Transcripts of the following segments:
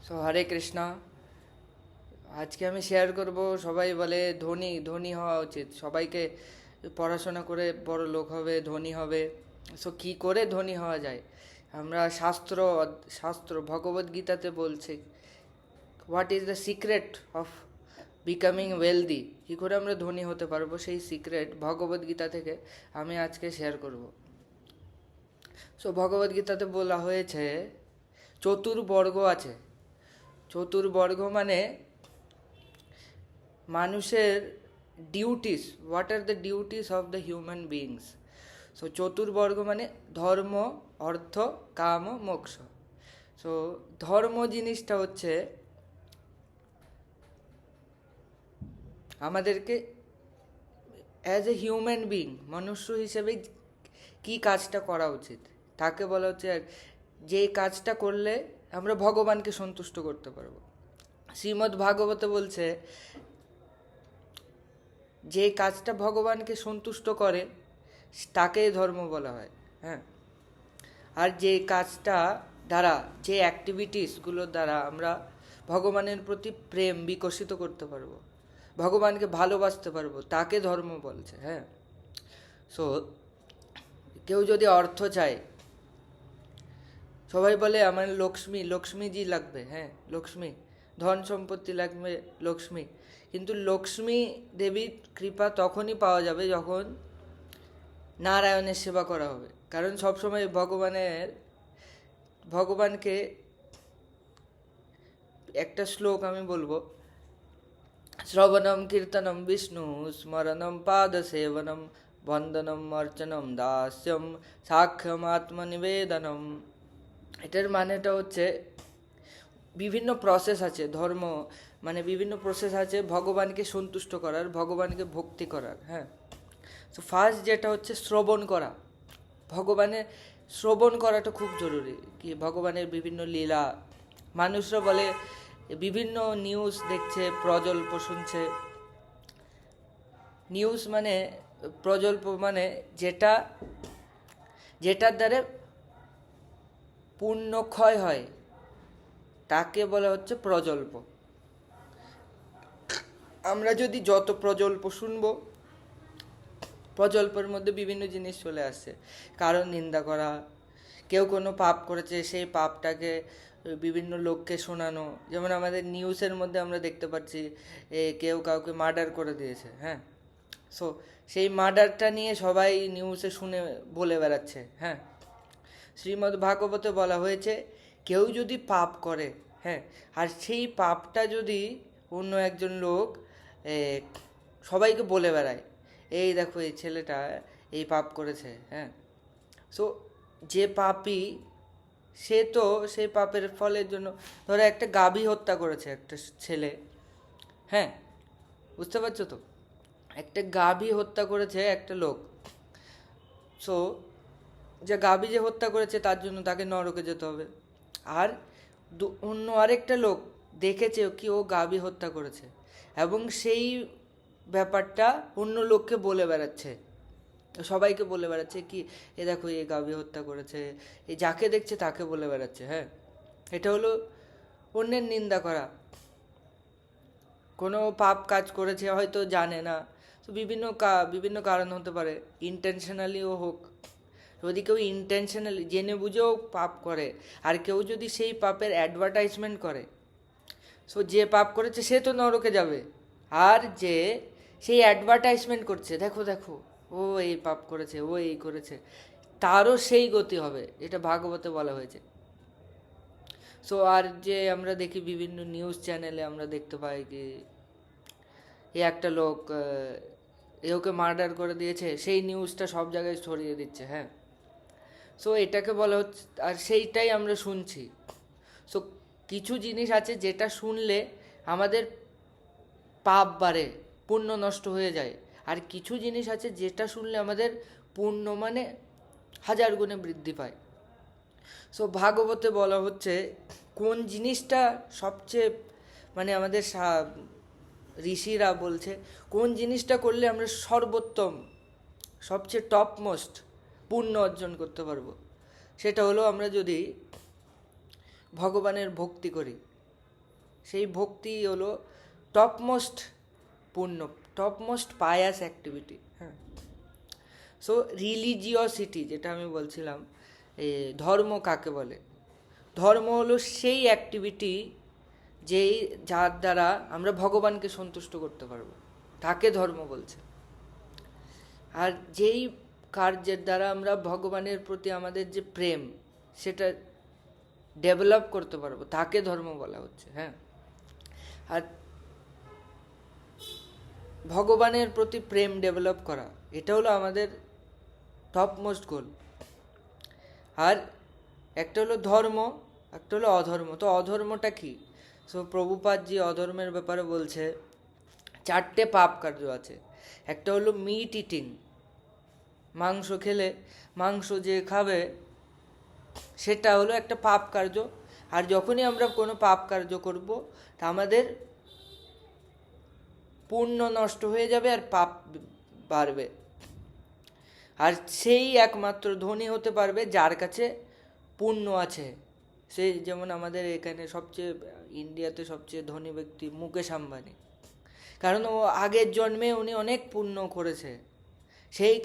So হরে কৃষ্ণা। আজকে আমি share করব, সবাই বলে ধনী ধনী হওয়া উচিত, সবাইকে পড়াশোনা করে বড় লোক হবে, ধনী হবে। সো কি করে ধনী হওয়া যায়? আমরা শাস্ত্র ভগবদ গীতাতে বলছে what is the secret of becoming wealthy, কী করে আমরা ধনী হতে পারবো, সেই সিক্রেট ভগবদ গীতা থেকে আমি আজকে শেয়ার করব। সো ভগবদ গীতাতে বলা হয়েছে চতুর্বর্গ আছে। চতুর্বর্গ মানে মানুষের duties, what are the duties of the human beings. So চতুর্বর্গ মানে ধর্ম, অর্থ, কাম, মোক্ষ। সো ধর্ম জিনিসটা হচ্ছে আমাদেরকে অ্যাজ এ হিউম্যান বিইং, মনুষ্য হিসেবে কি কাজটা করা উচিত তাকে বলা হচ্ছে যে কাজটা করলে আমরা ভগবানকে সন্তুষ্ট করতে পারবো। শ্রীমদ্ ভাগবতে বলছে যে কাজটা ভগবানকে সন্তুষ্ট করে তাকেই ধর্ম বলা হয়। হ্যাঁ, আর যে কাজটা দ্বারা, যে অ্যাক্টিভিটিসগুলোর দ্বারা আমরা ভগবানের প্রতি প্রেম বিকশিত করতে পারবো, ভগবানকে ভালোবাসতে পারবো, তাকে ধর্ম বলছে। হ্যাঁ, সো কেউ যদি অর্থ চায়, সবাই বলে আমার লক্ষ্মীজি লাগবে। হ্যাঁ, লক্ষ্মী, ধন সম্পত্তি লাগবে, লক্ষ্মী। কিন্তু লক্ষ্মী দেবীর কৃপা তখনই পাওয়া যাবে যখন নারায়ণের সেবা করা হবে। কারণ সবসময় ভগবানকে একটা শ্লোক আমি বলবো, শ্রবণম কীর্তনম বিষ্ণু স্মরণম পাদ সেবনম বন্দনম অর্চনম দাস্যম সাক্ষ্যম আত্মনিবেদনম। এটার মানেটা হচ্ছে বিভিন্ন প্রসেস আছে, ধর্ম মানে বিভিন্ন প্রসেস আছে ভগবানকে সন্তুষ্ট করার, ভগবানকে ভক্তি করার। হ্যাঁ, তো ফার্স্ট যেটা হচ্ছে শ্রবণ করা। ভগবানের শ্রবণ করাটা খুব জরুরি। কি ভগবানের বিভিন্ন লীলা, মানুষরা বলে বিভিন্ন নিউজ দেখছে, প্রজল্প শুনছে। নিউজ মানে প্রজল্প মানে যেটার দ্বারা পুণ্য ক্ষয় হয় তাকে বলা হচ্ছে প্রজল্প। আমরা যদি যত প্রজল্প শুনবো, প্রজল্পের মধ্যে বিভিন্ন জিনিস চলে আসছে। কারণ নিন্দা করা, কেউ কোনো পাপ করেছে সেই পাপটাকে বিভিন্ন লোককে শোনানো। যেমন আমাদের নিউজের মধ্যে আমরা দেখতে পাচ্ছি কেউ কাউকে মার্ডার করে দিয়েছে। হ্যাঁ, সো সেই মার্ডারটা নিয়ে সবাই নিউজে শুনে বলে বেড়াচ্ছে। হ্যাঁ, শ্রীমদ্ ভাগবতে বলা হয়েছে কেউ যদি পাপ করে, হ্যাঁ, আর সেই পাপটা যদি অন্য একজন লোক সবাইকে বলে বেড়ায়, এই দেখো এই ছেলেটা এই পাপ করেছে। হ্যাঁ, সো যে পাপী সে তো সেই পাপের ফলের জন্য, ধরো একটা গাভী হত্যা করেছে একটা ছেলে। হ্যাঁ, বুঝতে পারছো তো, একটা গাভী হত্যা করেছে একটা লোক। সো যে গাভী যে হত্যা করেছে তার জন্য তাকে নরকে যেতে হবে। আর অন্য আরেকটা লোক দেখেছে কি ও গাভী হত্যা করেছে, এবং সেই ব্যাপারটা অন্য লোককে বলে বেড়াচ্ছে, সবাইকে বলে বেড়াচ্ছে কি এ দেখো এ গাভী হত্যা করেছে, এই যাকে দেখছে তাকে বলে বেড়াচ্ছে। হ্যাঁ, এটা হলো অন্যের নিন্দা করা। কোনো পাপ কাজ করেছে, হয়তো জানে না। তো বিভিন্ন কারণ হতে পারে, ইন্টেনশনালিও হোক। যদি কেউ ইন্টেনশনালি জেনে বুঝেও পাপ করে, আর কেউ যদি সেই পাপের অ্যাডভার্টাইজমেন্ট করে, সো যে পাপ করেছে সে তো নরকে যাবে, আর যে সেই অ্যাডভার্টাইজমেন্ট করছে দেখো দেখো ও এই পাপ করেছে, ও এই করেছে, তারও সেই গতি হবে, এটা ভাগবতে বলা হয়েছে। সো আর যে আমরা দেখি বিভিন্ন নিউজ চ্যানেলে আমরা দেখতে পাই কি এ একটা লোক ওকে মার্ডার করে দিয়েছে, সেই নিউজটা সব জায়গায় ছড়িয়ে দিচ্ছে। হ্যাঁ, সো এটাকে বলা হচ্ছে, আর সেইটাই আমরা শুনছি। সো কিছু জিনিস আছে যেটা শুনলে আমাদের পাপ বাড়ে, পুণ্য নষ্ট হয়ে যায়। আর কিছু জিনিস আছে যেটা শুনলে আমাদের পুণ্য মানে 1000 গুণে বৃদ্ধি পায়। সো ভাগবতে বলা হচ্ছে কোন জিনিসটা সবচেয়ে মানে আমাদের ঋষিরা বলছে কোন জিনিসটা করলে আমরা সর্বোত্তম, সবচেয়ে টপ মোস্ট পুণ্য অর্জন করতে পারবো। সেটা হলো আমরা যদি ভগবানের ভক্তি করি। সেই ভক্তি হলো টপমোস্ট পুণ্য, টপমোস্ট পায়াস অ্যাক্টিভিটি। হ্যাঁ, সো রিলিজিওসিটি যেটা আমি বলছিলাম, ধর্ম কাকে বলে? ধর্ম হলো সেই অ্যাক্টিভিটি যার দ্বারা আমরা ভগবানকে সন্তুষ্ট করতে পারবো, তাকে ধর্ম বলছে। আর যেই কার্যের দ্বারা আমরা ভগবানের প্রতি আমাদের যে প্রেম সেটা ডেভেলপ করতে পারবো, তাকে ধর্ম বলা হচ্ছে। হ্যাঁ, আর ভগবানের প্রতি প্রেম ডেভেলপ করা, এটা হলো আমাদের টপমোস্ট গোল। আর একটা হলো ধর্ম, একটা হলো অধর্ম। তো অধর্মটা কি? সো প্রভুপাদজি অধর্মের ব্যাপারে বলছে 4টে পাপ কার্য আছে। একটা হলো মিট ইটিং, মাংস খেলে, মাংস যে খাবে সেটা হলো একটা পাপ কার্য। আর যখনই আমরা কোনো পাপ কার্য করব, তা আমাদের পুণ্য নষ্ট হয়ে যাবে আর পাপ বাড়বে। আর সেই একমাত্র ধনী হতে পারবে যার কাছে পুণ্য আছে। সেই যেমন আমাদের এখানে ইন্ডিয়াতে সবচেয়ে ধনী ব্যক্তি মুকেশ আম্বানি, কারণ ও আগের জন্মে উনি অনেক পুণ্য করেছে, সেই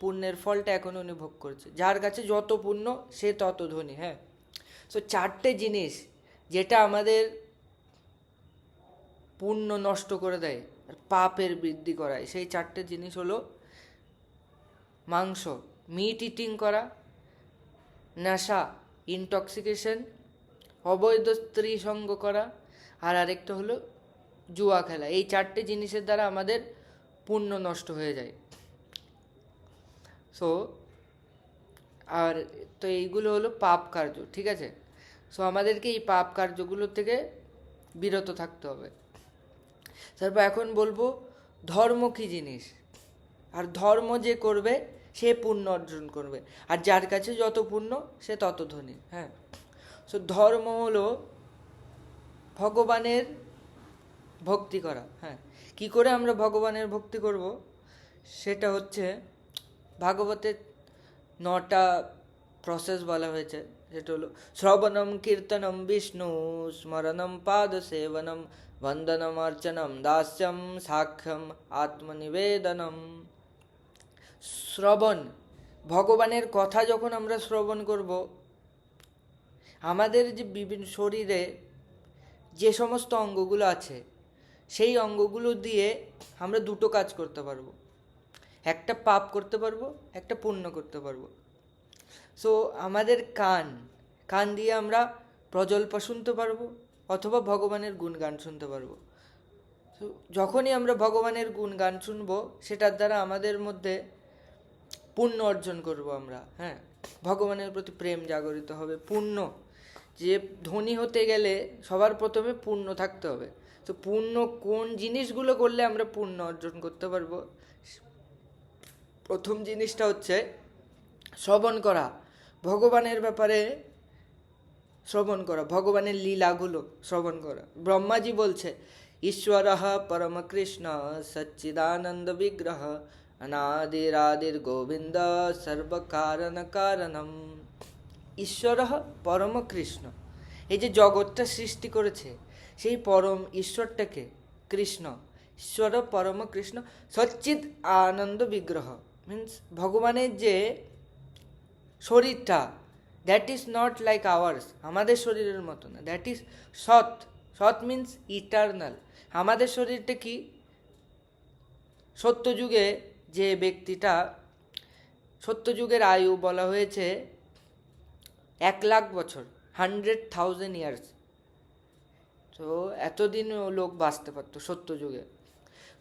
পুণ্যের ফলটা এখন উনি ভোগ করছে। যার কাছে যত পুণ্য সে তত ধনী। হ্যাঁ, সো 4টে জিনিস যেটা আমাদের পুণ্য নষ্ট করে দেয় আর পাপের বৃদ্ধি করায়, সেই 4টে জিনিস হলো মাংস, মিট ইটিং করা, নেশা, ইনটক্সিকেশন, অবৈধ স্ত্রী সঙ্গ করা, আর আরেকটা হলো জুয়া খেলা। এই 4টে জিনিসের দ্বারা আমাদের পুণ্য নষ্ট হয়ে যায়। সো আর তো এইগুলো হলো পাপ কার্য, ঠিক আছে? সো আমাদেরকে এই পাপ কার্যগুলো থেকে বিরত থাকতে হবে। তারপর এখন বলবো ধর্ম কী জিনিস। আর ধর্ম যে করবে সে পুণ্য অর্জন করবে, আর যার কাছে যত পুণ্য সে তত ধনী। হ্যাঁ, সো ধর্ম হলো ভগবানের ভক্তি করা। হ্যাঁ, কি করে আমরা ভগবানের ভক্তি করব? সেটা হচ্ছে ভাগবতের 9টা প্রসেস বলা হয়েছে। সেটা হলো শ্রবণম কীর্তনম বিষ্ণু স্মরণম পাদ সেবনম বন্দনম অর্চনম দাস্যম সাক্ষ্যম আত্মনিবেদনম। শ্রবণ, ভগবানের কথা যখন আমরা শ্রবণ করব, আমাদের যে বিভিন্ন শরীরে যে সমস্ত অঙ্গগুলো আছে সেই অঙ্গগুলো দিয়ে আমরা দুটো কাজ করতে পারবো, একটা পাপ করতে পারবো, একটা পুণ্য করতে পারবো। সো আমাদের কান দিয়ে আমরা প্রজল্প শুনতে পারবো অথবা ভগবানের গুণগান শুনতে পারবো। তো যখনই আমরা ভগবানের গুণগান শুনবো, সেটার দ্বারা আমাদের মধ্যে পুণ্য অর্জন করব আমরা। হ্যাঁ, ভগবানের প্রতি প্রেম জাগরিত হবে। পুণ্য, যে ধনী হতে গেলে সবার প্রথমে পুণ্য থাকতে হবে। তো পুণ্য কোন জিনিসগুলো করলে আমরা পুণ্য অর্জন করতে পারবো? প্রথম জিনিসটা হচ্ছে শ্রবণ করা, ভগবানের ব্যাপারে শ্রবণ করা, ভগবানের লীলাগুলো শ্রবণ করা। ব্রহ্মাজি বলছে ঈশ্বরঃ পরম কৃষ্ণ সচ্চিদানন্দ বিগ্রহ অনাদিরাদির গোবিন্দ সর্বকারণ কারণম। ঈশ্বরঃ পরম কৃষ্ণ, এই যে জগৎটা সৃষ্টি করেছে সেই পরম ঈশ্বরটাকে কৃষ্ণ, ঈশ্বর পরম কৃষ্ণ সচ্চিদ আনন্দ বিগ্রহ মিন্স ভগবানের যে শরীরটা, that is not like hours, আমাদের শরীরের মতো না, দ্যাট ইজ সৎ। সৎ মিন্স ইটার্নাল। আমাদের শরীরটা কি? সত্যযুগে যে ব্যক্তিটা, সত্যযুগের আয়ু বলা হয়েছে 1,00,000 বছর, 100,000 ইয়ার্স। তো এতদিন লোক বাঁচতে পারতো সত্যযুগে।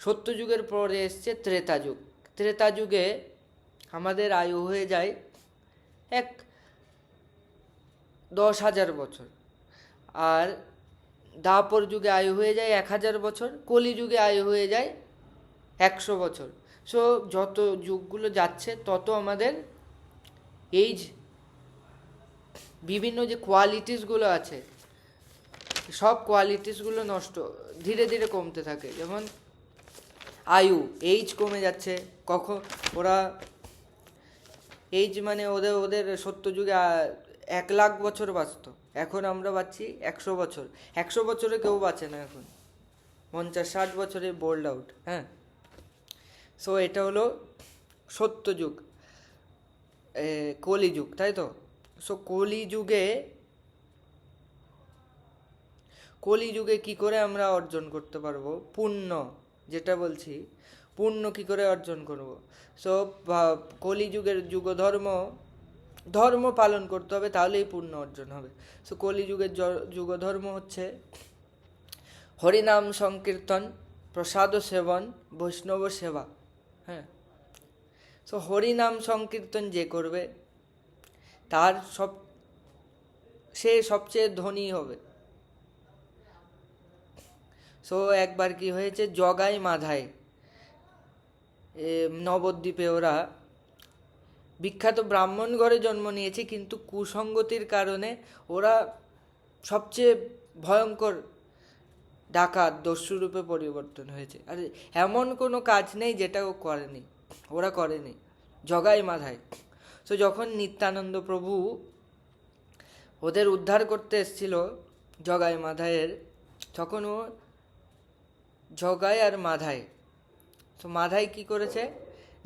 সত্যযুগের পরে এসছে ত্রেতাযুগ। ত্রেতাযুগে আমাদের আয়ু হয়ে যায় 10,000 বছর, আর দাপর যুগে আয়ু হয়ে যায় 1,000 বছর, কলিযুগে আয়ু হয়ে যায় 100 বছর। সো যত যুগগুলো যাচ্ছে তত আমাদের এইজ, বিভিন্ন যে কোয়ালিটিসগুলো আছে সব কোয়ালিটিসগুলো ধীরে ধীরে কমতে থাকে। যেমন আয়ু, এইজ কমে যাচ্ছে। ওরা এইজ মানে ওদের সত্যযুগে 1,00,000 বছর বাঁচত, এখন আমরা বাঁচছি 100 বছর। 100 বছরে কেউ বাঁচে না এখন, 50-60 বছরে বোল্ড আউট। হ্যাঁ, সো এটা হলো সত্যযুগ, কলিযুগ, তাই তো? সো কলিযুগে কি করে আমরা অর্জন করতে পারবো পুণ্য, যেটা বলছি পুণ্য কি করে অর্জন করব? সো কলিযুগের ধর্ম পালন করতে হবে, তাহলেই পুণ্য অর্জন হবে। সো কলিযুগের যুগধর্ম হচ্ছে হরিনাম সংকীর্তন, প্রসাদ সেবন, বৈষ্ণব সেবা। হ্যাঁ, সো হরিনাম সংকীর্তন যে করবে সে সবচেয়ে ধনী হবে। সো একবার কি হয়েছে, জগাই মাধাই নবদ্বীপে ওরা বিখ্যাত ব্রাহ্মণ ঘরে জন্ম নিয়েছে, কিন্তু কুসঙ্গতির কারণে ওরা সবচেয়ে ভয়ঙ্কর ডাকাত দস্যুরূপে পরিবর্তন হয়েছে। আর এমন কোনো কাজ নেই যেটা ওরা করেনি, জগাই মাধাই। সো যখন নিত্যানন্দ প্রভু ওদের উদ্ধার করতে এসেছিল জগাই মাধাইয়ের, তখন ও জগাই আর মাধাই, তো মাধাই কি করেছে,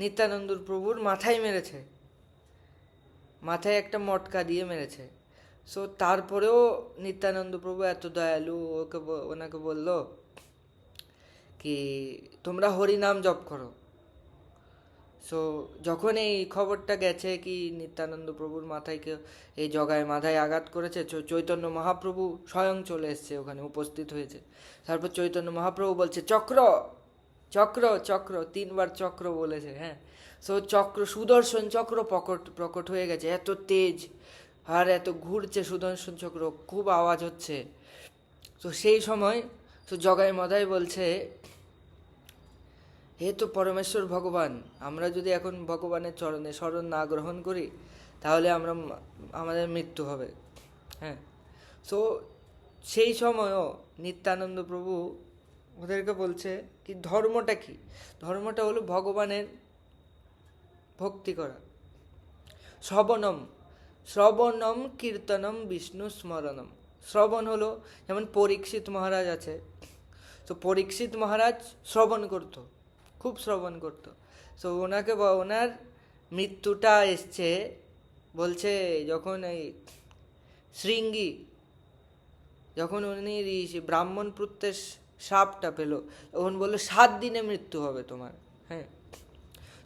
নিত্যানন্দ প্রভুর মাথায় মেরেছে, মাথায় একটা মটকা দিয়ে মেরেছে। সো তারপরেও নিত্যানন্দ প্রভু এত দয়ালু, ওনাকে বলল কি তোমরা হরিনাম জপ করো। সো যখন এই খবরটা গেছে কি নিত্যানন্দ প্রভুর মাথায় কেউ এই জগায় মাথায় আঘাত করেছে, চৈতন্য মহাপ্রভু স্বয়ং চলে এসছে, ওখানে উপস্থিত হয়েছে। তারপর চৈতন্য মহাপ্রভু বলছে চক্র চক্র চক্র, 3বার চক্র বলেছে। হ্যাঁ, সো সুদর্শন চক্র প্রকট হয়ে গেছে, এত তেজ আর এত ঘুরছে সুদর্শন চক্র, খুব আওয়াজ হচ্ছে। তো সেই সময় তো জগাই মাধাই বলছে হে তো পরমেশ্বর ভগবান, আমরা যদি এখন ভগবানের চরণে শরণ না গ্রহণ করি তাহলে আমাদের মৃত্যু হবে। হ্যাঁ, সো সেই সময়ও নিত্যানন্দ প্রভু ওদেরকে বলছে কি ধর্মটা কি, ধর্মটা হলো ভগবানের ভক্তি করা। শ্রবণম কীর্তনম বিষ্ণু স্মরণম। শ্রবণ হলো, যেমন পরীক্ষিত মহারাজ আছে, তো পরীক্ষিত মহারাজ খুব শ্রবণ করতো। সো ওনার মৃত্যুটা এসছে, বলছে যখন এই শৃঙ্গি, যখন উনি ব্রাহ্মণ পুত্রের শাপটা পেল, তখন বললো 7 দিনে মৃত্যু হবে তোমার। হ্যাঁ,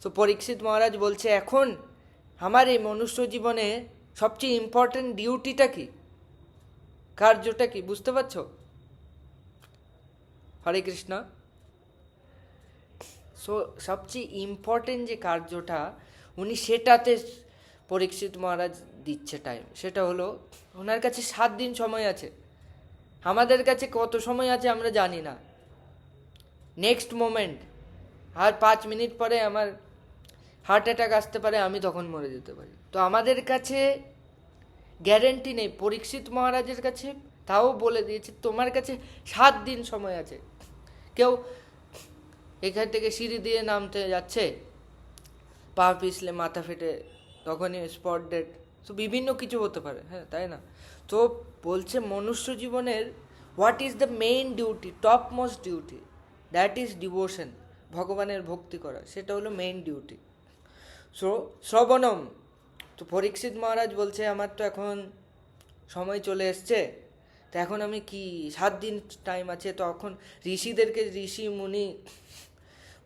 তো পরীক্ষিত মহারাজ বলছে এখন আমার এই মনুষ্য জীবনে সবচেয়ে ইম্পর্টেন্ট ডিউটিটা কি, কার্যটা কি, বুঝতে পারছো? হরে কৃষ্ণ। সো সবচেয়ে ইম্পর্টেন্ট যে কার্যটা উনি সেটাতে পরীক্ষিত মহারাজ দিচ্ছে টাইম, সেটা হলো ওনার কাছে 7 দিন সময় আছে। আমাদের কাছে কত সময় আছে আমরা জানি না, নেক্সট মোমেন্ট আর 5 মিনিট পরে আমার হার্ট অ্যাটাক আসতে পারে, আমি তখন মরে যেতে পারি। তো আমাদের কাছে গ্যারেন্টি নেই। পরীক্ষিত মহারাজের কাছে তাও বলে দিয়েছে তোমার কাছে 7 দিন সময় আছে। কেউ এখান থেকে সিঁড়ি দিয়ে নামতে যাচ্ছে, পা পিছলে মাথা ফেটে, তখনই স্পট ডেড। তো বিভিন্ন কিছু হতে পারে, হ্যাঁ, তাই না? তো বলছে মনুষ্য জীবনের what is the main duty, top most duty, that is devotion, ভগবানের ভক্তি করা, সেটা হলো মেইন ডিউটি। সো শ্রবণম, তো পরীক্ষিত মহারাজ বলছে আমার তো এখন সময় চলে এসছে, তো এখন আমি কি 7 দিন টাইম আছে, তখন ঋষি মুনি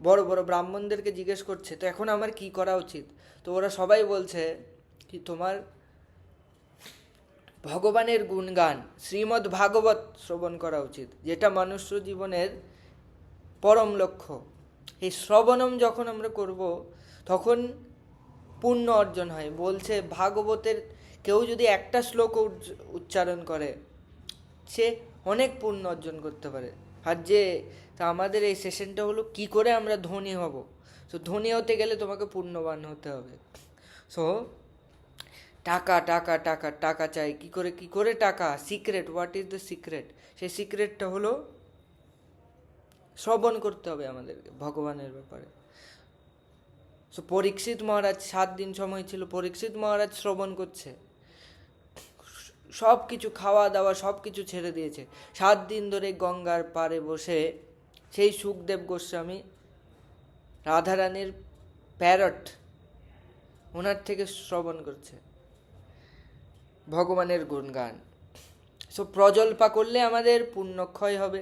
বড় বড় ব্রাহ্মণদেরকে জিজ্ঞেস করছে তো এখন আমার কি করা উচিত। তো ওরা সবাই বলছে কি তোমার ভগবানের গুণগান শ্রীমদ্ ভাগবত শ্রবণ করা উচিত, যেটা মনুষ্য জীবনের পরম লক্ষ্য। এই শ্রবণম যখন আমরা করব তখন পুণ্য অর্জন হয়। বলছে ভাগবতের কেউ যদি একটা শ্লোক উচ্চারণ করে সে অনেক পুণ্য অর্জন করতে পারে। আর তা আমাদের এই সেশনটা হলো কি করে আমরা ধনী হব। সো ধনী হতে গেলে তোমাকে পুণ্যবান হতে হবে। সো টাকা টাকা টাকা টাকা চাই, কি করে টাকা, secret, what is the secret? সেই সিক্রেটটা হলো শ্রবণ করতে হবে আমাদেরকে ভগবানের ব্যাপারে। সো পরীক্ষিত মহারাজ 7 দিন সময় ছিল, পরীক্ষিত মহারাজ শ্রবণ করছে, সব কিছু খাওয়া দাওয়া সব কিছু ছেড়ে দিয়েছে। 7 দিন ধরে গঙ্গার পাড়ে বসে সেই সুখদেব গোস্বামী রাধারানীর প্যারট ওনার থেকে শ্রবণ করছে ভগবানের গুণগান। সো প্রজল্পা করলে আমাদের পুণ্যক্ষয় হবে,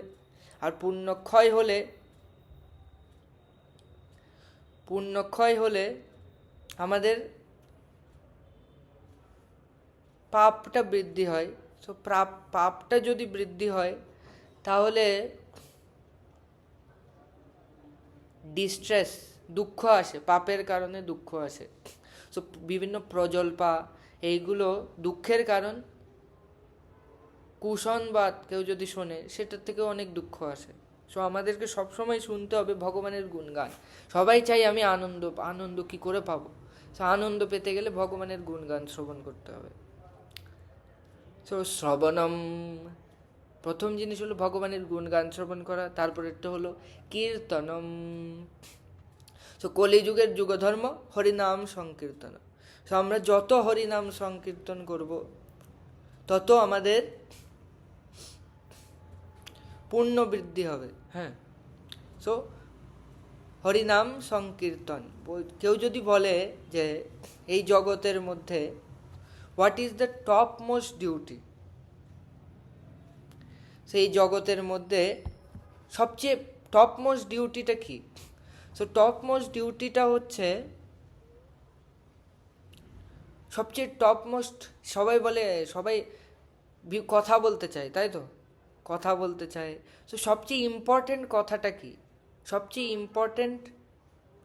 আর পুণ্যক্ষয় হলে আমাদের পাপটা বৃদ্ধি হয়। সো পাপটা যদি বৃদ্ধি হয় তাহলে ডিস্ট্রেস, দুঃখ আসে, পাপের কারণে দুঃখ আসে। সো বিভিন্ন প্রজল্পা এইগুলো দুঃখের কারণ। কুসংবাদ কেউ যদি শোনে সেটার থেকেও অনেক দুঃখ আসে। সো আমাদেরকে সবসময় শুনতে হবে ভগবানের গুণগান। সবাই চাই আমি আনন্দ কি করে পাবো? সো আনন্দ পেতে গেলে ভগবানের গুণগান শ্রবণ করতে হবে। সো শ্রবণম, প্রথম জিনিস হলো ভগবানের গুণগান শ্রবণ করা। তারপরেরটা হলো কীর্তনম। সো কলিযুগের যুগধর্ম হরিনাম সংকীর্তন। সো আমরা যত হরিনাম সংকীর্তন করব তত আমাদের পুণ্য বৃদ্ধি হবে। হ্যাঁ, সো হরিনাম সংকীর্তন। কেউ যদি বলে যে এই জগতের মধ্যে what is the top most duty, সেই জগতের মধ্যে সবচেয়ে টপ মোস্ট ডিউটিটা কি? সো টপ মোস্ট ডিউটিটা হচ্ছে সবচেয়ে টপ মোস্ট, সবাই বলে, সবাই কথা বলতে চায়, তাই তো? কথা বলতে চায়। সো সবচেয়ে ইম্পর্ট্যান্ট কথাটা কি, সবচেয়ে ইম্পর্ট্যান্ট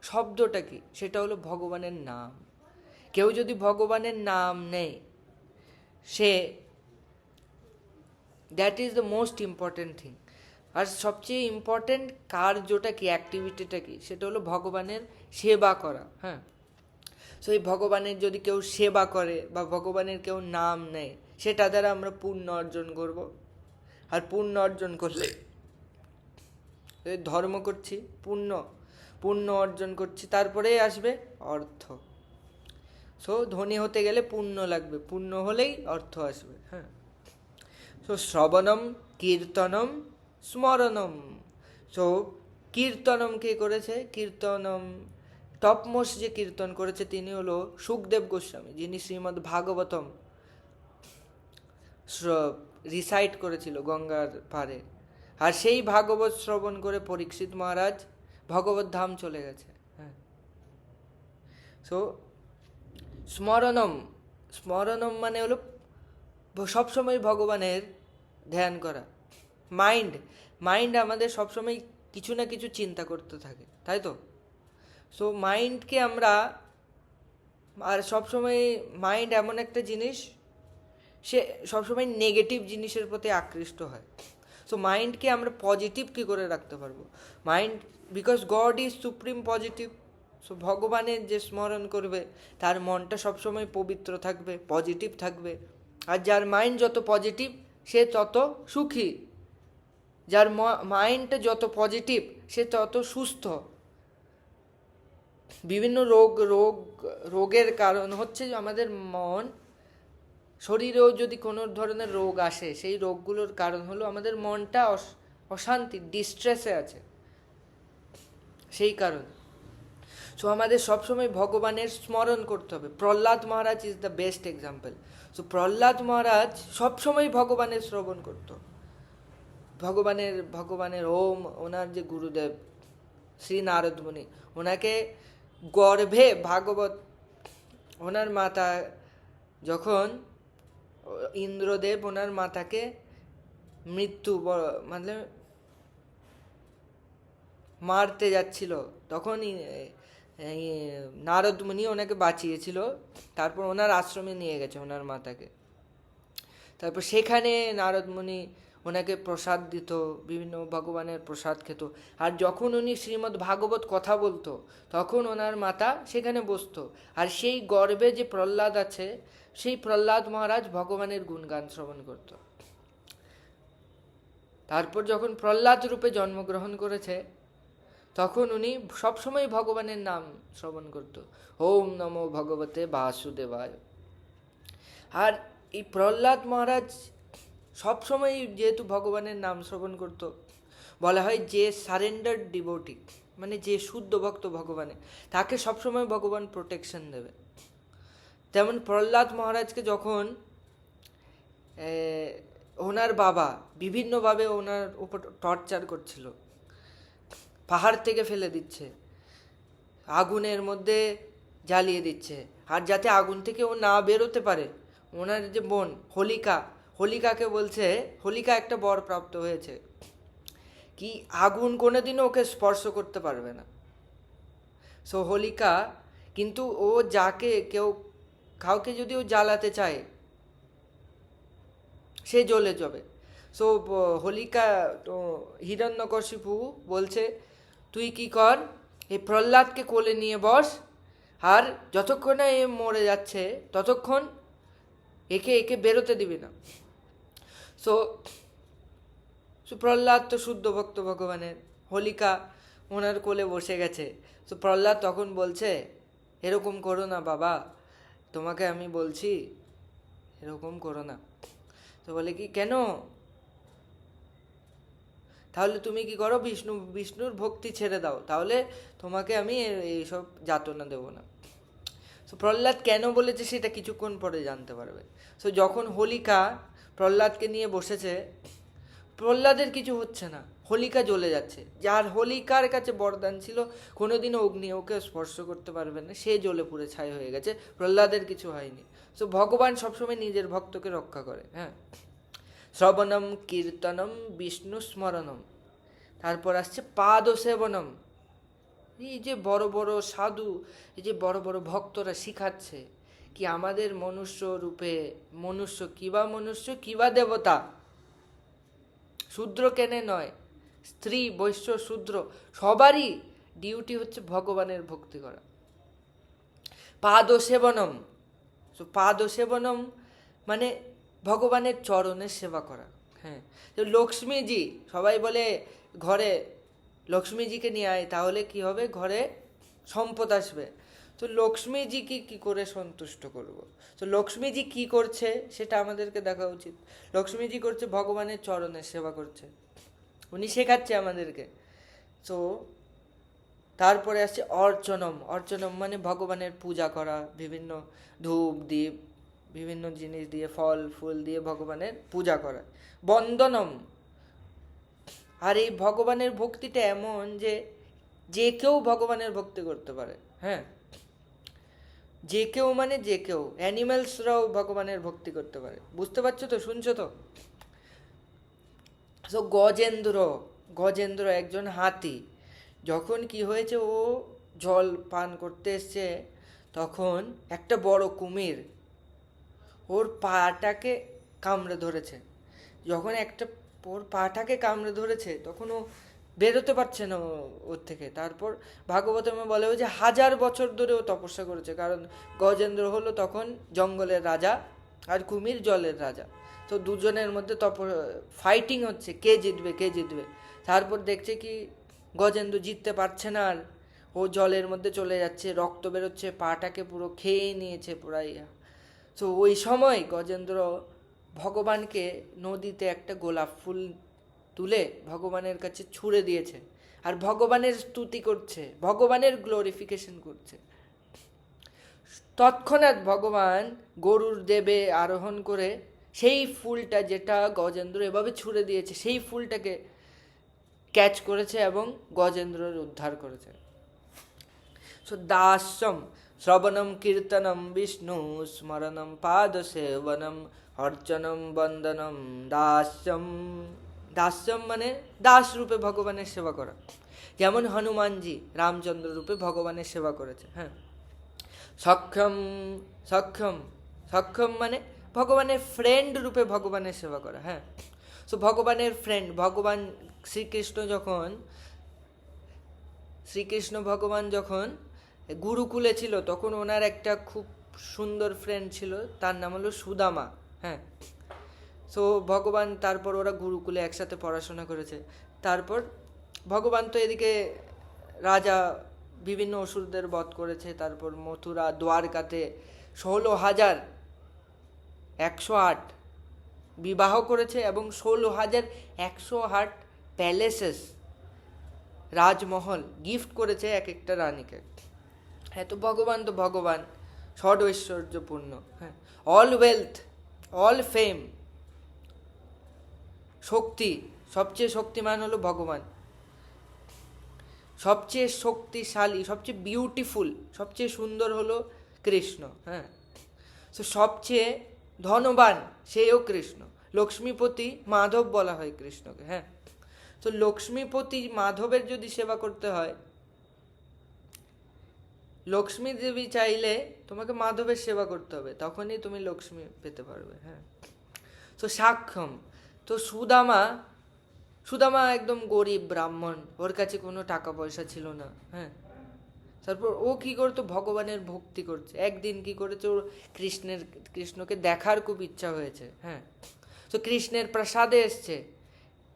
শব্দটা কি? সেটা হলো ভগবানের নাম। কেউ যদি ভগবানের নাম নেয়, সে that is the most important thing. আর সবচেয়ে ইম্পর্ট্যান্ট কার্যটা কি, অ্যাক্টিভিটিটা কি? সেটা হলো ভগবানের সেবা করা। হ্যাঁ, সো এই ভগবানের যদি কেউ সেবা করে বা ভগবানের কেউ নাম নেয়, সেটা দ্বারা আমরা পুণ্য অর্জন করব। আর পুণ্য অর্জন করলে ধর্ম করছি, পুণ্য অর্জন করছি, তারপরেই আসবে অর্থ। সো ধনী হতে গেলে পুণ্য লাগবে, পুণ্য হলেই অর্থ আসবে। হ্যাঁ, সো শ্রবণম, কীর্তনম, স্মরণম। সো কীর্তনম কে করেছে? কীর্তনম টপমোস্ট যে কীর্তন করেছে তিনি হলো সুখদেব গোস্বামী, যিনি শ্রীমদ্ ভাগবতম রিসাইট করেছিল গঙ্গার পাড়ে। আর সেই ভাগবত শ্রবণ করে পরীক্ষিত মহারাজ ভগবত ধাম চলে গেছে। হ্যাঁ, সো স্মরণম মানে হলো সবসময় ভগবানের ধ্যান করা। মাইন্ড আমাদের সবসময় কিছু না কিছু চিন্তা করতে থাকে, তাই তো? সো মাইন্ডকে আমরা, আর সবসময় মাইন্ড এমন একটা জিনিস, সে সবসময় নেগেটিভ জিনিসের প্রতি আকৃষ্ট হয়। সো মাইন্ডকে আমরা পজিটিভ কী করে রাখতে পারবো? Mind, because god is supreme positive. So ভগবানের যে স্মরণ করবে তার মনটা সবসময় পবিত্র থাকবে, পজিটিভ থাকবে। আর যার মাইন্ড যত পজিটিভ সে তত সুখী, যার মাইন্ডটা যত পজিটিভ সে তত সুস্থ। বিভিন্ন রোগের কারণ হচ্ছে আমাদের মন। শরীরেও যদি কোনো ধরনের রোগ আসে, সেই রোগগুলোর কারণ হলো আমাদের মনটা অশান্তি, ডিস্ট্রেসে আছে, সেই কারণ। সো আমাদের সবসময় ভগবানের স্মরণ করতে হবে। Prahlad Maharaj is the best example. So Prahlad Maharaj সবসময় ভগবানের শ্রবণ করত। ভগবানের ওম, ওনার যে গুরুদেব শ্রী নারদ মুনি, ওনাকে গর্ভে ভাগবত, ওনার মাতা যখন ইন্দ্রদেব ওনার মাতাকে মানে মারতে যাচ্ছিল, তখন নারদ মুনি ওনাকে বাঁচিয়েছিল। তারপর ওনার আশ্রমে নিয়ে গেছে ওনার মাতাকে। তারপর সেখানে নারদ মুনি ওনাকে প্রসাদ দিত, বিভিন্ন ভগবানের প্রসাদ খেত। আর যখন উনি শ্রীমদ্ ভাগবত কথা বলতো তখন ওনার মাতা সেখানে বসতো। আর সেই গর্ভে যে প্রহ্লাদ আছে, সেই প্রহ্লাদ মহারাজ ভগবানের গুণগান শ্রবণ করত। তারপর যখন প্রহ্লাদ রূপে জন্মগ্রহণ করেছে তখন উনি সবসময় ভগবানের নাম শ্রবণ করত, ওম নমো ভগবতে বাসুদেবায়। আর এই প্রহ্লাদ মহারাজ সবসময় যেহেতু ভগবানের নাম শ্রবণ করত, বলা হয় যে সারেন্ডার ডিভোটি, মানে যে শুদ্ধ ভক্ত ভগবানের, তাকে সবসময় ভগবান প্রোটেকশন দেবে। তেমন প্রহ্লাদ মহারাজকে যখন ওনার বাবা বিভিন্নভাবে ওনার উপর টর্চার করছিল, পাহাড় থেকে ফেলে দিচ্ছে, আগুনের মধ্যে জ্বালিয়ে দিচ্ছে, আর যাতে আগুন থেকে ও না বেরোতে পারে, ওনার যে বোন হোলিকাকে বলছে, হোলিকা একটা বর প্রাপ্ত হয়েছে কি আগুন কোনোদিনও ওকে স্পর্শ করতে পারবে না। সো হোলিকা, কিন্তু ও যাকে কাউকে যদি ও জ্বালাতে চায় সে জ্বলে যাবে। সো হোলিকা তো হিরণ্যকশিপু বলছে, তুই কি কর, এই প্রহ্লাদকে কোলে নিয়ে বস, আর যতক্ষণ না এ মরে যাচ্ছে ততক্ষণ একে বেরোতে দিবি না। সো প্রহ্লাদ তো শুদ্ধ ভক্ত ভগবানের, হোলিকা ওনার কোলে বসে গেছে। তো প্রহ্লাদ তখন বলছে, এরকম করো না বাবা, তোমাকে আমি বলছি এরকম করো না। তো বলে কি, কেন? তাহলে তুমি কি করো, বিষ্ণুর ভক্তি ছেড়ে দাও, তাহলে তোমাকে আমি এইসব যাতনা দেবো না। সো প্রহ্লাদ কেন বলেছে সেটা কিছুক্ষণ পরে জানতে পারবে। সো যখন হোলিকা প্রহ্লাদকে নিয়ে বসেছে, প্রহ্লাদের কিছু হচ্ছে না, হোলিকা জ্বলে যাচ্ছে। যার হোলিকার কাছে বরদান ছিল কোনোদিনও অগ্নি ওকে স্পর্শ করতে পারবে না, সে জ্বলে পুড়ে ছাই হয়ে গেছে, প্রহ্লাদের কিছু হয়নি। সো ভগবান সবসময় নিজের ভক্তকে রক্ষা করে। হ্যাঁ, শ্রবণম কীর্তনম বিষ্ণু স্মরণম, তারপর আসছে পাদ সেবনম। এই যে বড় বড় সাধু, এই যে বড় বড় ভক্তরা শিখাচ্ছে কি আমাদের মনুষ্য রূপে, মনুষ্য কিবা দেবতা, শূদ্র কেনে নয়, স্ত্রী বৈশ্য শূদ্র সবারই ডিউটি হচ্ছে ভগবানের ভক্তি করা। পাদ সেবনম, পাদ সেবনম মানে ভগবানের চরণের সেবা করা। হ্যাঁ, লক্ষ্মীজি, সবাই বলে ঘরে লক্ষ্মীজিকে নিয়ে আয়, তাহলে কি হবে, ঘরে সম্পদ আসবে। তো লক্ষ্মীজিকে কি করে সন্তুষ্ট করব? তো লক্ষ্মীজি কি করছে সেটা আমাদেরকে দেখা উচিত। লক্ষ্মীজি করছে ভগবানের চরণের সেবা করছে, উনি শেখাচ্ছে আমাদেরকে। তো তারপরে আসছে অর্চনম, অর্চনম মানে ভগবানের পূজা করা, বিভিন্ন ধূপ দ্বীপ বিভিন্ন জিনিস দিয়ে, ফল ফুল দিয়ে ভগবানের পূজা করা। বন্দনম, আর এই ভগবানের ভক্তিটা এমন যে যে কেউ ভগবানের ভক্তি করতে পারে। হ্যাঁ, যে কেউ মানে যে কেউ, অ্যানিমেলসরাও ভগবানের ভক্তি করতে পারে। বুঝতে পারছো তো, শুনছো তো? সো গজেন্দ্র একজন হাতি, যখন কি হয়েছে, ও জল পান করতে এসছে, তখন একটা বড় কুমির ওর পাটাকে কামড়ে ধরেছে। যখন ওর পাটাকে কামড়ে ধরেছে তখন ও বেরোতে পারছে না ওর থেকে। তারপর ভাগবতমে বলে যে 1000 বছর ধরে ও তপস্যা করেছে, কারণ গজেন্দ্র হলো তখন জঙ্গলের রাজা আর কুমির জলের রাজা। তো দুজনের মধ্যে ফাইটিং হচ্ছে, কে জিতবে। তারপর দেখছে কি গজেন্দ্র জিততে পারছে না, আর ও জলের মধ্যে চলে যাচ্ছে, রক্ত বেরোচ্ছে, পাটাকে পুরো খেয়ে নিয়েছে পুরাই। তো ওই সময় গজেন্দ্র ভগবানকে নদীতে একটা গোলাপ ফুল তুলে ভগবানের কাছে ছুঁড়ে দিয়েছে, আর ভগবানের স্তুতি করছে, ভগবানের গ্লোরিফিকেশন করছে। তৎক্ষণাৎ ভগবান গরুর দেবে আরোহণ করে সেই ফুলটা, যেটা গজেন্দ্র এভাবে ছুঁড়ে দিয়েছে, সেই ফুলটাকে ক্যাচ করেছে এবং গজেন্দ্রের উদ্ধার করেছে। সো দাস্যম শ্রবণম কীর্তনম বিষ্ণু স্মরণম পাদ সেবনম অর্চনম বন্দনম দাস্যম। দাস্যম মানে দাস রূপে ভগবানের সেবা করা, যেমন হনুমানজি রামচন্দ্র রূপে ভগবানের সেবা করেছে। হ্যাঁ, সক্ষম সক্ষম সক্ষম মানে ভগবানের ফ্রেন্ড রূপে ভগবানের সেবা করা। হ্যাঁ, সো ভগবানের ফ্রেন্ড, ভগবান শ্রীকৃষ্ণ ভগবান যখন গুরুকুলে ছিল, তখন ওনার একটা খুব সুন্দর ফ্রেন্ড ছিল, তার নাম হলো সুদামা। হ্যাঁ, সো ভগবান, তারপর ওরা গুরুকুলে একসাথে পড়াশোনা করেছে। তারপর ভগবান তো এদিকে রাজা বিভিন্ন অসুরদের বধ করেছে, তারপর মথুরা দ্বারকাতে 16,000 108 বিবাহ করেছে এবং 16,108 প্যালেসেস, রাজমহল গিফট করেছে এক একটা রানীকে। হ্যাঁ, তো ভগবান তো ভগবান, ষড় ঐশ্বর্যপূর্ণ। হ্যাঁ, অল ওয়েলথ, অল ফেম, শক্তি, সবচেয়ে শক্তিমান হলো ভগবান, সবচেয়ে শক্তিশালী, সবচেয়ে বিউটিফুল, সবচেয়ে সুন্দর হলো কৃষ্ণ। হ্যাঁ, তো সবচেয়ে ধনবান সেও কৃষ্ণ। লক্ষ্মীপতি মাধব বলা হয় কৃষ্ণকে। হ্যাঁ, তো লক্ষ্মীপতি মাধবের যদি সেবা করতে হয়, লক্ষ্মী দেবী চাইলে তোমাকে মাধবের সেবা করতে হবে, তখনই তুমি লক্ষ্মী পেতে পারবে। হ্যাঁ, তো সাক্ষম, তো সুদামা, সুদামা একদম গরিব ব্রাহ্মণ, ওর কাছে কোনো টাকা পয়সা ছিল না। হ্যাঁ, তারপর ও কি করতো, ভগবানের ভক্তি করছে। একদিন কি করেছে, ওর কৃষ্ণকে দেখার খুব ইচ্ছা হয়েছে। হ্যাঁ, তো কৃষ্ণের প্রসাদে এসছে।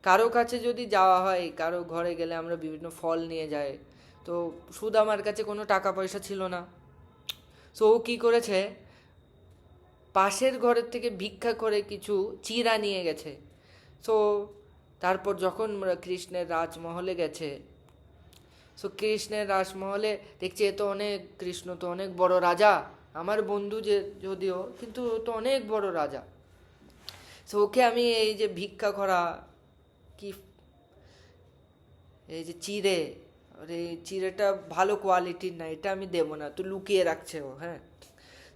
কারো কাছে যদি যাওয়া হয়, কারো ঘরে গেলে আমরা বিভিন্ন ফল নিয়ে যাই, তো সুদামার কাছে কোনো টাকা পয়সা ছিল না। তো ও কী করেছে, পাশের ঘরের থেকে ভিক্ষা করে কিছু চিড়া নিয়ে গেছে। তো তারপর যখন কৃষ্ণের রাজমহলে গেছে, তো কৃষ্ণের রাজমহলে দেখছি এ তো অনেক, কৃষ্ণ তো অনেক বড় রাজা, আমার বন্ধু যে যদিও, কিন্তু ও তো অনেক বড় রাজা। তো ওকে আমি এই যে ভিক্ষা করা কি, এই যে চিড়ে, আর এই চিড়েটা ভালো কোয়ালিটির না, এটা আমি দেবো না, তো লুকিয়ে রাখছে ও। হ্যাঁ,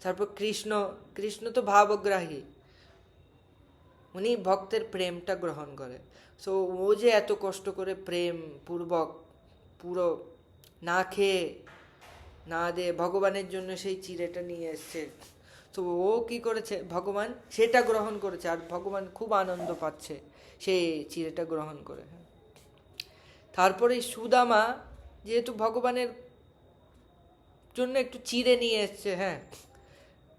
তারপর কৃষ্ণ, কৃষ্ণ তো ভাবগ্রাহী, উনি ভক্তের প্রেমটা গ্রহণ করে। সো ও যে এত কষ্ট করে প্রেম পূর্বক পুরো না খেয়ে না দিয়ে ভগবানের জন্য সেই চিড়েটা নিয়ে এসছে, তো ও কি করেছে, ভগবান সেটা গ্রহণ করেছে, আর ভগবান খুব আনন্দ পাচ্ছে সেই চিড়েটা গ্রহণ করে। তারপরে সুদামা যেহেতু ভগবানের জন্য একটু চিড়ে নিয়ে এসছে, হ্যাঁ,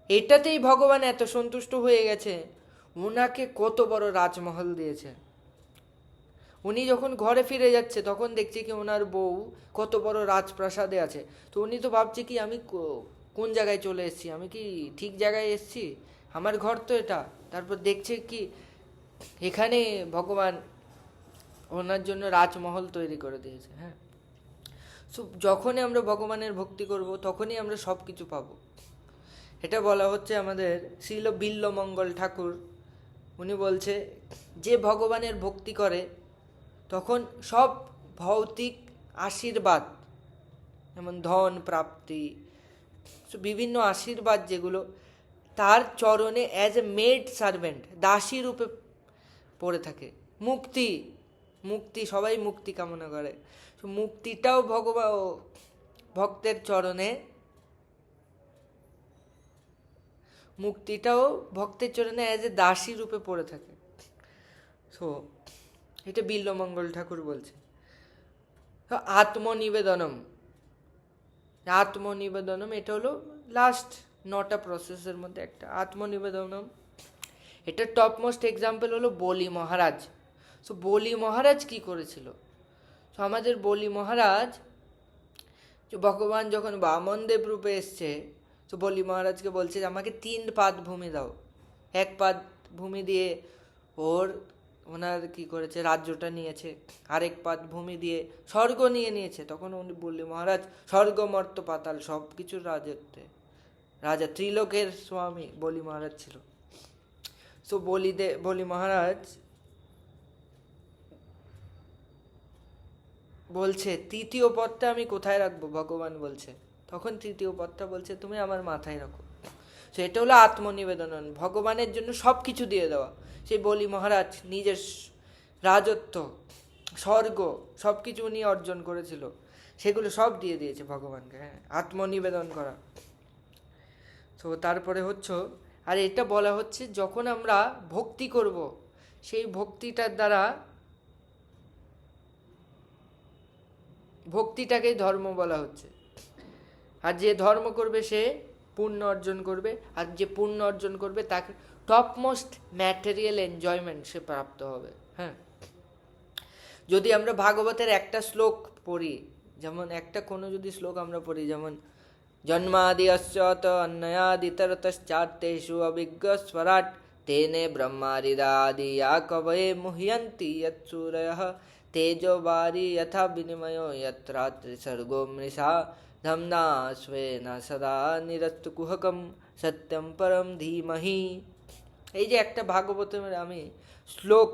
এটাতেই ভগবান এত সন্তুষ্ট হয়ে গেছে, ওনাকে কত বড় রাজমহল দিয়েছে। উনি যখন ঘরে ফিরে যাচ্ছে তখন দেখছে কি ওনার বউ কত বড় রাজপ্রাসাদে আছে। তো উনি তো ভাবছে কি আমি কোন জায়গায় চলে এসেছি, আমি কি ঠিক জায়গায় এসেছি, আমার ঘর তো এটা। তারপর দেখছে কি এখানে ভগবান ওনার জন্য রাজমহল তৈরি করে দিয়েছে। হ্যাঁ, সো যখনই আমরা ভগবানের ভক্তি করব তখনই আমরা সব কিছু পাবো। এটা বলা হচ্ছে আমাদের শ্রীল বিল্বমঙ্গল ঠাকুর, উনি বলছে যে ভগবানের ভক্তি করে তখন সব ভৌতিক আশীর্বাদ, যেমন ধন প্রাপ্তি, বিভিন্ন আশীর্বাদ যেগুলো তার চরণে অ্যাজ এ মেড সার্ভেন্ট, দাসী রূপে পড়ে থাকে। মুক্তি, মুক্তি, সবাই মুক্তি কামনা করে, মুক্তিটাও ভগবান ভক্তের চরণে, মুক্তিটাও ভক্তের চরণে অ্যাজ এ দাসী রূপে পড়ে থাকে। সো এটা বিল্বমঙ্গল ঠাকুর বলছে। আত্মনিবেদনম, আত্মনিবেদনম এটা হলো লাস্ট 9টা প্রসেসের মধ্যে একটা, আত্মনিবেদনম। এটা টপ মোস্ট এক্সাম্পল হলো বলি মহারাজ। সো বলি মহারাজ কি করেছিল, তো আমাদের বলি মহারাজ, ভগবান যখন বামনদেব রূপে এসছে, তো বলি মহারাজকে বলছে আমাকে 3 পাদ ভূমি দাও। 1 পাদ ভূমি দিয়ে ওনার কি করেছে, রাজ্যটা নিয়েছে। আরেক পাদ ভূমি দিয়ে স্বর্গ নিয়েছে। তখন উনি বললি মহারাজ স্বর্গ মর্ত পাতাল সব কিছুর রাজত্বে রাজা, ত্রিলোকের স্বামী বলি মহারাজ ছিল। সো বলি মহারাজ বলছে 3য় পদটা আমি কোথায় রাখবো, ভগবান বলছে। তখন 3য় পদটা বলছে তুমি আমার মাথায় রাখো। সো এটা হলো আত্মনিবেদন, ভগবানের জন্য সব কিছু দিয়ে দেওয়া। সেই বলি মহারাজ নিজের রাজত্ব, স্বর্গ, সব কিছু উনি অর্জন করেছিল, সেগুলো সব দিয়ে দিয়েছে ভগবানকে। হ্যাঁ, আত্মনিবেদন করা। তো তারপরে হচ্ছে, আর এটা বলা হচ্ছে যখন আমরা ভক্তি করব, সেই ভক্তিটার দ্বারা, ভক্তিটাকেই ধর্ম বলা হচ্ছে। আর যে ধর্ম করবে সে পুণ্য অর্জন করবে, আর যে পুণ্য অর্জন করবে তাকে টপ মোস্ট ম্যাটেরিয়াল এনজয়মেন্ট সে প্রাপ্ত হবে। হ্যাঁ, যদি আমরা ভাগবতের একটা শ্লোক পড়ি, যেমন একটা কোনো যদি শ্লোক আমরা পড়ি, যেমন जन्माद्यस्य च अन्नयादितरतश्चात्तेषु अभिज्ञस्वराट् तेने ब्रह्मादिरादिया कवये मुह्यन्ति यत्सूरयः तेजो वारी यथा विनिमयो यत्रात्रिसर्गो मृषा धम्ना स्वेन सदा निरस्तु कुहकं सत्यं परम धीमहि। এই যে একটা ভাগবতের আমি শ্লোক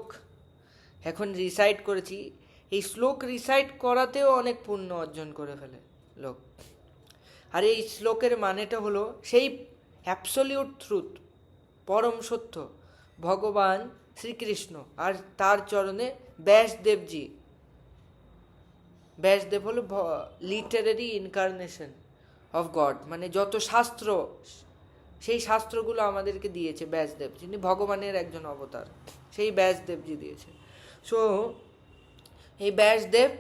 এখন রিসাইট করেছি, এই শ্লোক রিসাইট করাতেও অনেক পুণ্য অর্জন করে ফেলে লোক। আর এই শ্লোকের মানেটা হলো সেই অ্যাবসলিউট ট্রুথ, পরম সত্য ভগবান শ্রীকৃষ্ণ আর তার চরণে ব্যাসদেবজি। ব্যাসদেব হলো লিটারেরি ইনকারনেশন অফ গড, মানে যত শাস্ত্র সেই শাস্ত্রগুলো আমাদেরকে দিয়েছে ব্যাসদেব, যিনি ভগবানের একজন অবতার, সেই ব্যাসদেবজি দিয়েছে। সো এই ব্যাসদেব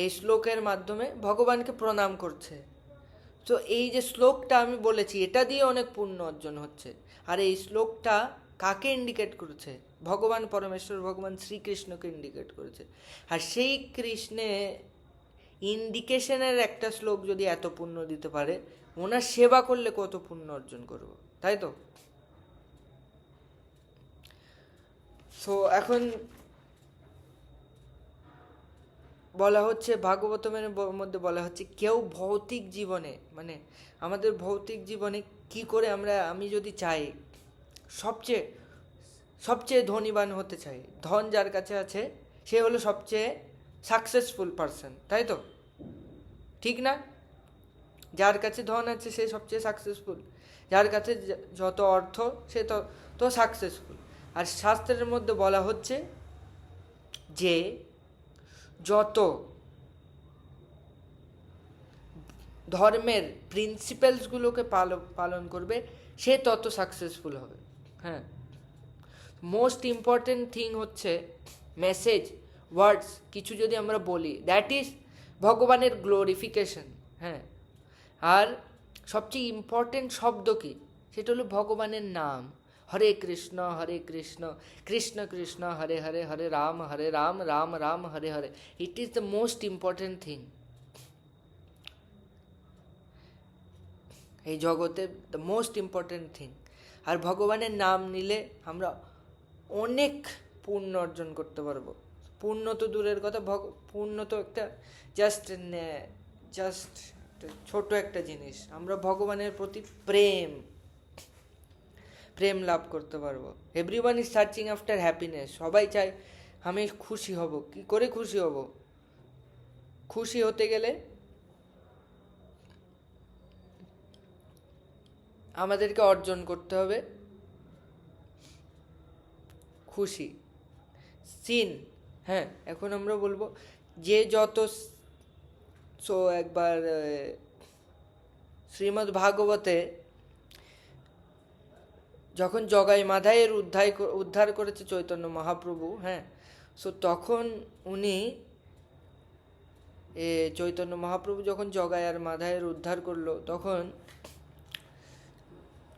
এই শ্লোকের মাধ্যমে ভগবানকে প্রণাম করছে। তো এই যে শ্লোকটা আমি বলেছি এটা দিয়ে অনেক পুণ্য অর্জন হচ্ছে। আর এই শ্লোকটা কাকে ইন্ডিকেট করেছে? ভগবান পরমেশ্বর, ভগবান শ্রীকৃষ্ণকে ইন্ডিকেট করেছে। আর সেই কৃষ্ণে ইন্ডিকেশনের একটা শ্লোক যদি এত পুণ্য দিতে পারে, ওনার সেবা করলে কত পুণ্য অর্জন করব, তাই তো? সো এখন বলা হচ্ছে, ভাগবতমের মধ্যে বলা হচ্ছে কেউ ভৌতিক জীবনে, মানে আমাদের ভৌতিক জীবনে কি করে আমি যদি চাই সবচেয়ে ধনীবান হতে চাই, ধন যার কাছে আছে সে হলো সবচেয়ে সাকসেসফুল পারসন, তাই তো? ঠিক না? যার কাছে ধন আছে সে সবচেয়ে সাকসেসফুল, যার কাছে যত অর্থ সে তো সাকসেসফুল। আর শাস্ত্রের মধ্যে বলা হচ্ছে যে যত ধর্মের প্রিন্সিপালসগুলোকে পালন করবে সে তত সাকসেসফুল হবে। হ্যাঁ, মোস্ট ইম্পর্টেন্ট থিং হচ্ছে মেসেজ, ওয়ার্ডস কিছু যদি আমরা বলি, দ্যাট ইজ ভগবানের গ্লোরিফিকেশন। হ্যাঁ, আর সবচেয়ে ইম্পর্টেন্ট শব্দ কি? সেটা হলো ভগবানের নাম। Hare Krishna Krishna Krishna Hare Hare, Hare Ram Ram Ram Hare Hare. It is the most important thing এই জগতে, দ্য মোস্ট ইম্পর্টেন্ট থিং। আর ভগবানের নাম নিলে আমরা অনেক পুণ্য অর্জন করতে পারবো। পুণ্য তো দূরের কথা, পুণ্য তো একটা জাস্ট ছোট একটা জিনিস। আমরা ভগবানের প্রতি প্রেম লাভ করতে পারবো। Everyone is searching after happiness. সবাই চায় আমি খুশি হব। কি করে খুশি হব? খুশি হতে গেলে আমাদেরকে অর্জন করতে হবে খুশি। সিন, হ্যাঁ, এখন আমরা বলবো যে যত একবার শ্রীমদ্ ভাগবতে যখন জগাই মাধাইয়ের উদ্ধার করেছে চৈতন্য মহাপ্রভু, হ্যাঁ, সো তখন উনি চৈতন্য মহাপ্রভু যখন জগাই আর মাধাইয়ের উদ্ধার করলো, তখন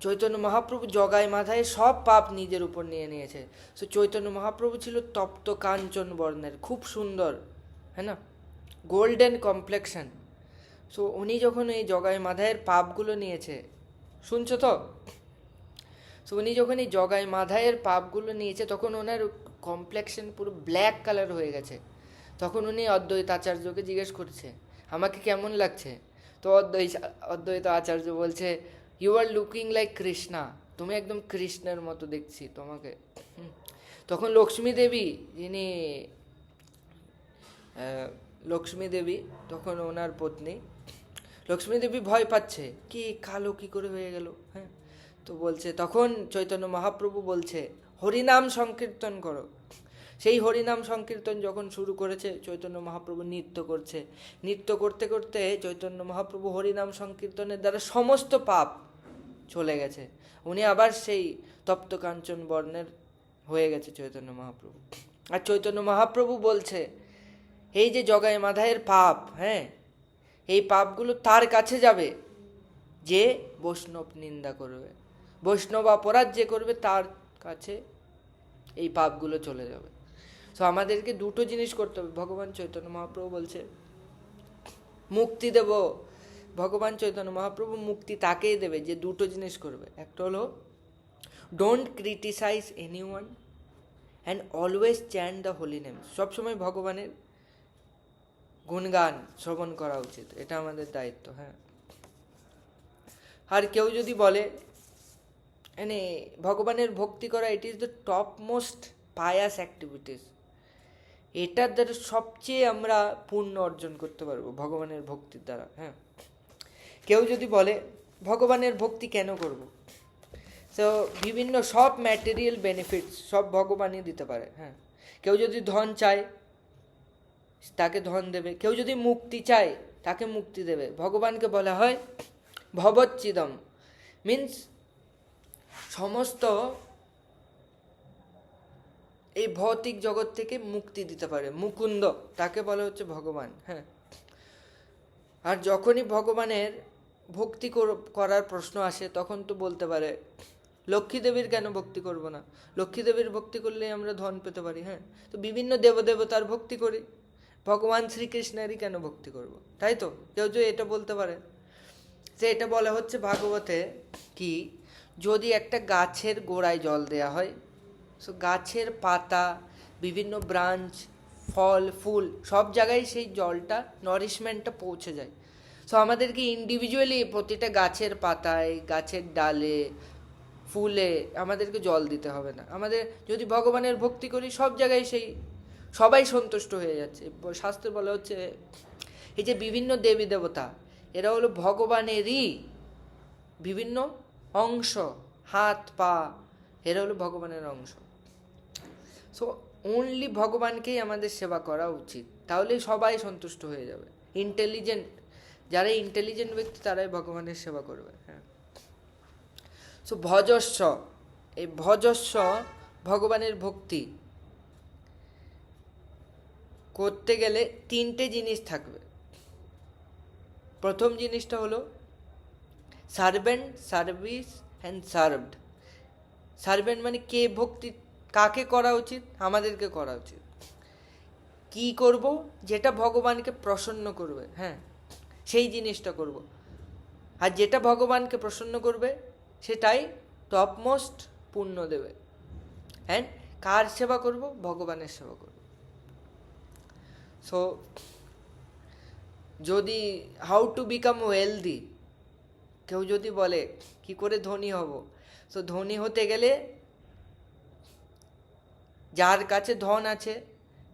চৈতন্য মহাপ্রভু জগাই মাধায় সব পাপ নিজের উপর নিয়ে নিয়েছে। সো চৈতন্য মহাপ্রভু ছিল তপ্ত কাঞ্চন বর্ণের, খুব সুন্দর, হ্যাঁ না, গোল্ডেন কমপ্লেকশন। সো উনি যখন এই জগাই মাধায়ের পাপগুলো নিয়েছে, শুনছো তো? সো উনি যখন এই জগাই মাধায়ের পাপগুলো নিয়েছে তখন ওনার কমপ্লেকশন পুরো ব্ল্যাক কালার হয়ে গেছে। তখন উনি অদ্বৈত আচার্যকে জিজ্ঞেস করছে আমাকে কেমন লাগছে? তো অদ্বৈত আচার্য বলছে you are looking like Krishna, তুমি একদম কৃষ্ণের মতো দেখছি তোমাকে। তখন লক্ষ্মী দেবী, যিনি লক্ষ্মী দেবী তখন ওনার পত্নী, লক্ষ্মী দেবী ভয় পাচ্ছে, কি কালো কি করে হয়ে গেল? হ্যাঁ, তো বলছে, তখন চৈতন্য মহাপ্রভু বলছে হরিনাম সংকীর্তন করো। সেই হরিনাম সংকীর্তন যখন শুরু করেছে, চৈতন্য মহাপ্রভু নৃত্য করছে। নৃত্য করতে করতে চৈতন্য মহাপ্রভু হরিনাম সংকীর্তনের দ্বারা সমস্ত পাপ চলে গেছে। উনি আবার সেই তপ্ত কাঞ্চন বর্ণের হয়ে গেছে চৈতন্য মহাপ্রভু। আর চৈতন্য মহাপ্রভু বলছে এই যে জগাই মাধায়ের পাপ, হ্যাঁ, এই পাপগুলো তার কাছে যাবে যে বৈষ্ণব নিন্দা করবে, বৈষ্ণব অপরাধ যে করবে তার কাছে এই পাপগুলো চলে যাবে। তো আমাদেরকে দুটো জিনিস করতে হবে। ভগবান চৈতন্য মহাপ্রভু বলছে মুক্তি দেব, ভগবান চৈতন্য মহাপ্রভু মুক্তি তাকেই দেবে যে দুটো জিনিস করবে। একটা হলো don't criticise anyone and always chant the holy name. সবসময় ভগবানের গুণগান শ্রবণ করা উচিত, এটা আমাদের দায়িত্ব। হ্যাঁ, আর কেউ যদি বলে মানে ভগবানের ভক্তি করা ইট is the top most pious activities, এটার দ্বারা সবচেয়ে আমরা পুণ্য অর্জন করতে পারবো ভগবানের ভক্তির দ্বারা। হ্যাঁ, কেউ যদি বলে ভগবানের ভক্তি কেন করব, তো বিভিন্ন সব ম্যাটেরিয়াল বেনিফিটস সব ভগবানই দিতে পারে। হ্যাঁ, কেউ যদি ধন চায় তাকে ধন দেবে, কেউ যদি মুক্তি চায় তাকে মুক্তি দেবে। ভগবানকে বলা হয় ভবচ্ছিদম, মিন্স সমস্ত এই ভৌতিক জগৎ থেকে মুক্তি দিতে পারে। মুকুন্দ তাকে বলা হচ্ছে ভগবান। হ্যাঁ, আর যখনই ভগবানের ভক্তি করার প্রশ্ন আসে তখন তো বলতে পারে লক্ষ্মী দেবীর কেন ভক্তি করব না, লক্ষ্মী দেবীর ভক্তি করলে আমরা ধন পেতে পারি। হ্যাঁ, তো বিভিন্ন দেবদেবতার ভক্তি করি, ভগবান শ্রীকৃষ্ণেরই কেন ভক্তি করব, তাই তো কেউ যদি এটা বলতে পারে। যে এটা বলা হচ্ছে ভাগবতে কি, যদি একটা গাছের গোড়ায় জল দেয়া হয়, সো গাছের পাতা, বিভিন্ন ব্রাঞ্চ, ফল ফুল সব জায়গায় সেই জলটা নরিশমেন্টটা পৌঁছে যায়। সো আমাদেরকে ইন্ডিভিজুয়ালি প্রতিটা গাছের পাতায়, গাছের ডালে, ফুলে আমাদেরকে জল দিতে হবে না। আমাদের যদি ভগবানের ভক্তি করি সব জায়গায় সেই সবাই সন্তুষ্ট হয়ে যাচ্ছে। শাস্ত্রে বলা হচ্ছে এই যে বিভিন্ন দেবী দেবতা এরা হলো ভগবানেরই বিভিন্ন অংশ, হাত পা এরা হলো ভগবানের অংশ। সো অনলি ভগবানকেই আমাদের সেবা করা উচিত, তাহলে সবাই সন্তুষ্ট হয়ে যাবে। ইন্টেলিজেন্ট যারা ইন্টেলিজেন্ট ব্যক্তি তারাই ভগবানের সেবা করবে। হ্যাঁ, সো ভজস্ব, এই ভজস্ব ভগবানের ভক্তি করতে গেলে তিনটে জিনিস থাকবে। প্রথম জিনিসটা হলো servant, service and served. Servant মানে কে ভক্তি কাকে করা উচিত, আমাদেরকে করা উচিত। কি করব, যেটা ভগবানকে প্রসন্ন করবে, হ্যাঁ সেই জিনিসটা করব। আর যেটা ভগবানকে প্রসন্ন করবে সেটাই টপমোস্ট পুণ্য দেবে। অ্যান্ড কার সেবা করব, ভগবানের সেবা করব। সো যদি হাউ টু বিকাম ওয়েলদি, কেউ যদি বলে কি করে ধনী হব, তো ধনী হতে গেলে যার কাছে ধন আছে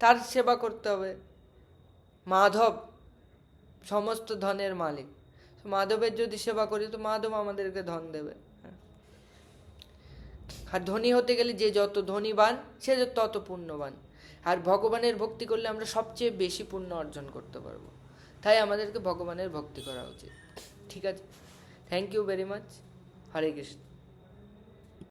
তার সেবা করতে হবে। মাধব সমস্ত ধনের মালিক, মাধবের যদি সেবা করি তো মাধব আমাদেরকে ধন দেবে। আর ধনী হতে গেলে যে যত ধনীবান সে তত পুণ্যবান। আর ভগবানের ভক্তি করলে আমরা সবচেয়ে বেশি পুণ্য অর্জন করতে পারবো। তাই আমাদেরকে ভগবানের ভক্তি করা উচিত। ঠিক আছে, thank you very much. Hare Krishna.